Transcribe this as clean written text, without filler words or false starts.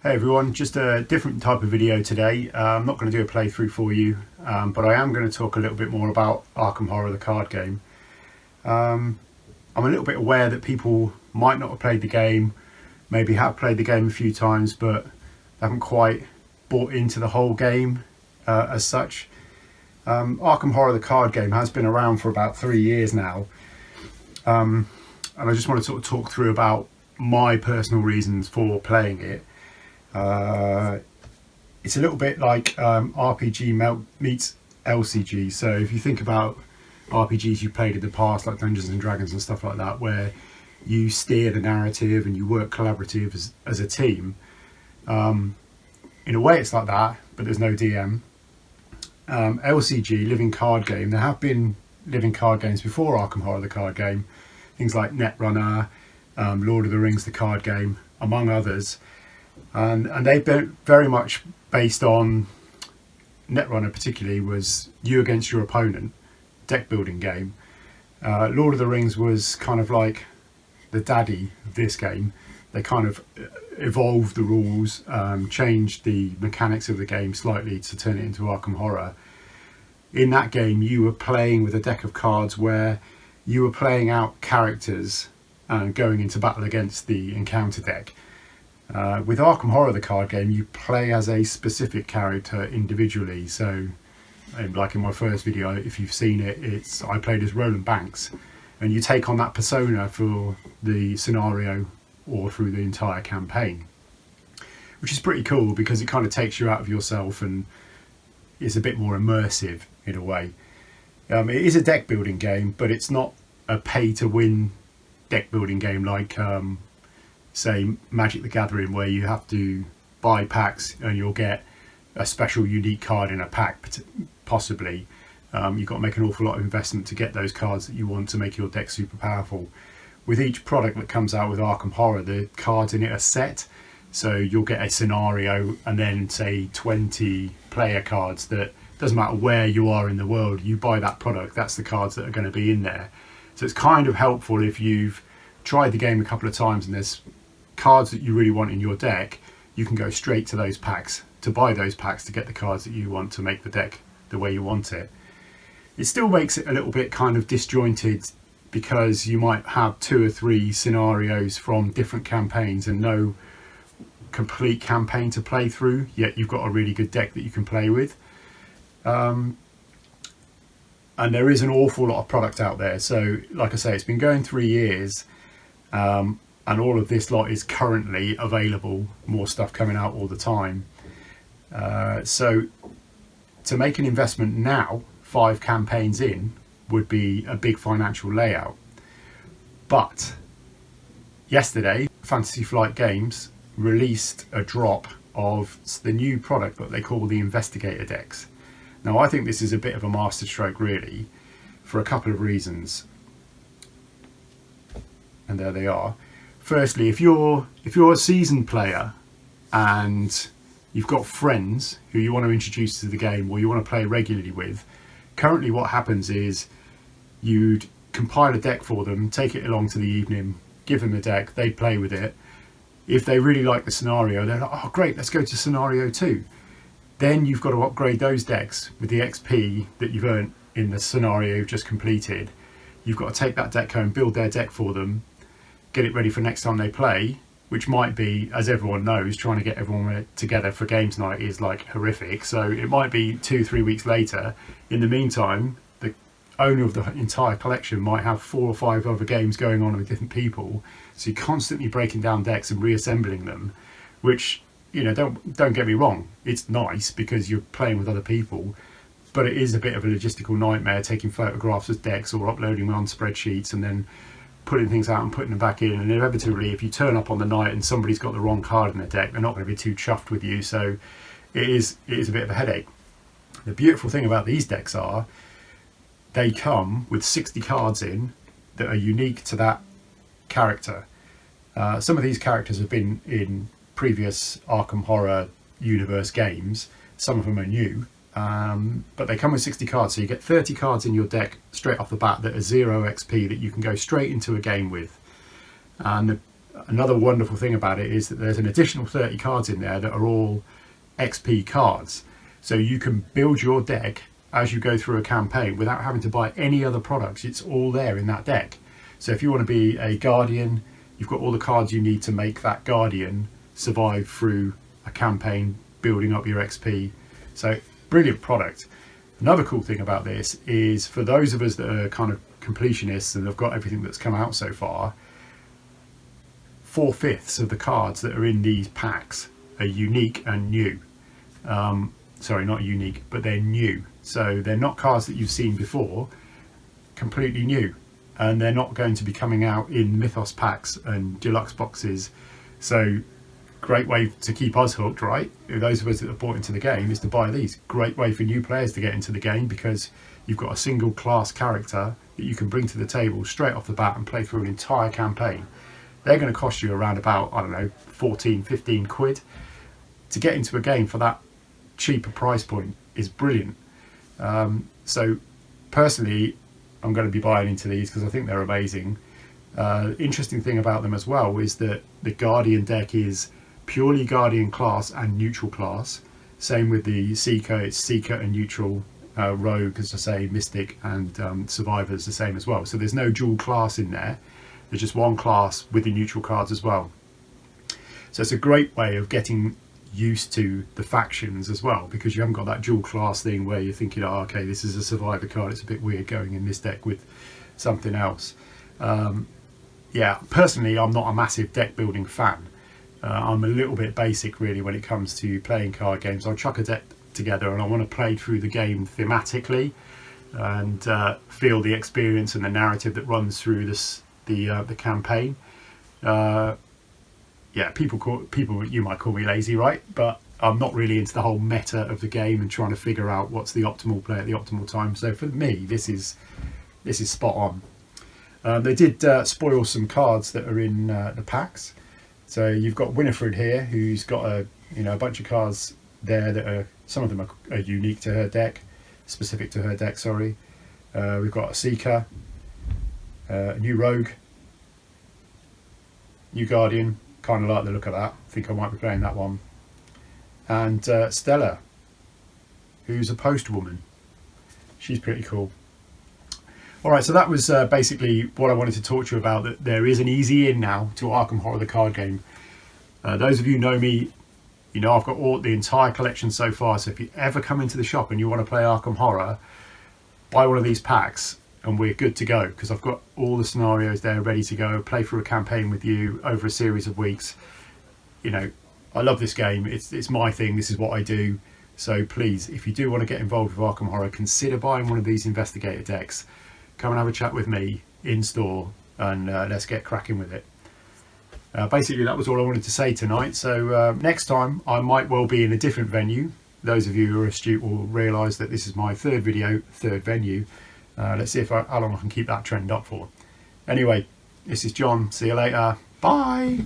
Hey everyone, just a different type of video today. I'm not going to do a playthrough for you, but I am going to talk a little bit more about Arkham Horror, the card game. I'm a little bit aware that people might not have played the game, maybe have played the game a few times, but haven't quite bought into the whole game as such. Arkham Horror, the card game, has been around for about 3 years now, and I just want to sort of talk through about my personal reasons for playing it. It's a little bit like RPG meets LCG. So if you think about RPGs you played in the past, like Dungeons and Dragons and stuff like that, where you steer the narrative and you work collaborative as a team, in a way it's like that, but there's no DM. LCG, living card game, there have been living card games before Arkham Horror, the card game, things like Netrunner, Lord of the Rings, the card game, among others. And they've been very much based on, Netrunner particularly was you against your opponent, deck building game. Lord of the Rings was kind of like the daddy of this game. They kind of evolved the rules, changed the mechanics of the game slightly to turn it into Arkham Horror. In that game you were playing with a deck of cards where you were playing out characters and going into battle against the encounter deck. With Arkham Horror, the card game, you play as a specific character individually. So, like in my first video, if you've seen it, I played as Roland Banks, and you take on that persona for the scenario or through the entire campaign, which is pretty cool because it kind of takes you out of yourself and is a bit more immersive in a way. It is a deck building game, but it's not a pay-to-win deck building game like say Magic the Gathering, where you have to buy packs and you'll get a special unique card in a pack possibly. You've got to make an awful lot of investment to get those cards that you want to make your deck super powerful. With each product that comes out with Arkham Horror, the cards in it are set, so you'll get a scenario and then say 20 player cards that doesn't matter where you are in the world, you buy that product, that's the cards that are going to be in there. So it's kind of helpful if you've tried the game a couple of times and there's cards that you really want in your deck, you can go straight to those packs to buy those packs to get the cards that you want to make the deck the way you want it. It still makes it a little bit kind of disjointed because you might have 2 or 3 scenarios from different campaigns and no complete campaign to play through, yet you've got a really good deck that you can play with. And there is an awful lot of product out there. So like I say, it's been going 3 years, and all of this lot is currently available, more stuff coming out all the time. So to make an investment now, 5 campaigns in, would be a big financial layout. But yesterday, Fantasy Flight Games released a drop of the new product that they call the Investigator Decks. Now I think this is a bit of a masterstroke really, for a couple of reasons. And there they are. Firstly, if you're a seasoned player and you've got friends who you want to introduce to the game or you want to play regularly with, currently what happens is you'd compile a deck for them, take it along to the evening, give them the deck, they play with it. If they really like the scenario, they're like, oh great, let's go to scenario 2. Then you've got to upgrade those decks with the XP that you've earned in the scenario you've just completed. You've got to take that deck home, build their deck for them, get it ready for next time they play, which might be, as everyone knows, trying to get everyone together for games night is like horrific. So it might be 2-3 weeks later. In the meantime, the owner of the entire collection might have 4 or 5 other games going on with different people. So you're constantly breaking down decks and reassembling them, which, you know, don't get me wrong, it's nice because you're playing with other people, but it is a bit of a logistical nightmare taking photographs of decks or uploading them on spreadsheets and then putting things out and putting them back in. And inevitably, if you turn up on the night and somebody's got the wrong card in their deck, they're not going to be too chuffed with you. So it is a bit of a headache. The beautiful thing about these decks are they come with 60 cards in that are unique to that character. Some of these characters have been in previous Arkham Horror universe games, some of them are new, but they come with 60 cards, so you get 30 cards in your deck straight off the bat that are 0 XP that you can go straight into a game with. And another wonderful thing about it is that there's an additional 30 cards in there that are all XP cards. So you can build your deck as you go through a campaign without having to buy any other products. It's all there in that deck. So if you want to be a guardian, you've got all the cards you need to make that guardian survive through a campaign, building up your XP. So brilliant product. Another cool thing about this is for those of us that are kind of completionists and have got everything that's come out so far, 4/5 of the cards that are in these packs are unique and new. Sorry, not unique, but they're new. So they're not cards that you've seen before, completely new. And they're not going to be coming out in Mythos packs and deluxe boxes. So great way to keep us hooked, right? Those of us that have bought into the game is to buy these. Great way for new players to get into the game because you've got a single class character that you can bring to the table straight off the bat and play through an entire campaign. They're going to cost you around about, I don't know, 14, 15 quid. To get into a game for that cheaper price point is brilliant. So personally, I'm going to be buying into these because I think they're amazing. Interesting thing about them as well is that the Guardian deck is purely Guardian class and neutral class. Same with the Seeker, it's Seeker and neutral. Rogue, as I say, Mystic and Survivor's the same as well. So there's no dual class in there. There's just one class with the neutral cards as well. So it's a great way of getting used to the factions as well, because you haven't got that dual class thing where you're thinking, oh, okay, this is a Survivor card, it's a bit weird going in this deck with something else. Yeah, personally, I'm not a massive deck building fan. I'm a little bit basic really when it comes to playing card games. I'll chuck a deck together and I want to play through the game thematically and feel the experience and the narrative that runs through the campaign. Yeah, people you might call me lazy, right? But I'm not really into the whole meta of the game and trying to figure out what's the optimal play at the optimal time. So for me, this is spot on. They did spoil some cards that are in the packs. So you've got Winifred here, who's got a bunch of cards there that are, some of them are unique to her deck, specific to her deck. Sorry, we've got a Seeker, a new Rogue, new Guardian. Kind of like the look of that. I think I might be playing that one. And Stella, who's a postwoman. She's pretty cool. All right, so that was basically what I wanted to talk to you about, that there is an easy in now to Arkham Horror the card game. Those of you who know me, you know I've got the entire collection so far, so if you ever come into the shop and you want to play Arkham Horror, buy one of these packs and we're good to go, because I've got all the scenarios there ready to go, play through a campaign with you over a series of weeks. You know, I love this game, it's my thing, this is what I do. So please, if you do want to get involved with Arkham Horror, consider buying one of these Investigator decks. Come and have a chat with me in store and let's get cracking with it. Basically that was all I wanted to say tonight. So next time I might well be in a different venue. Those of you who are astute will realise that this is my third video, third venue. Let's see how long I can keep that trend up for. Anyway, this is John. See you later. Bye.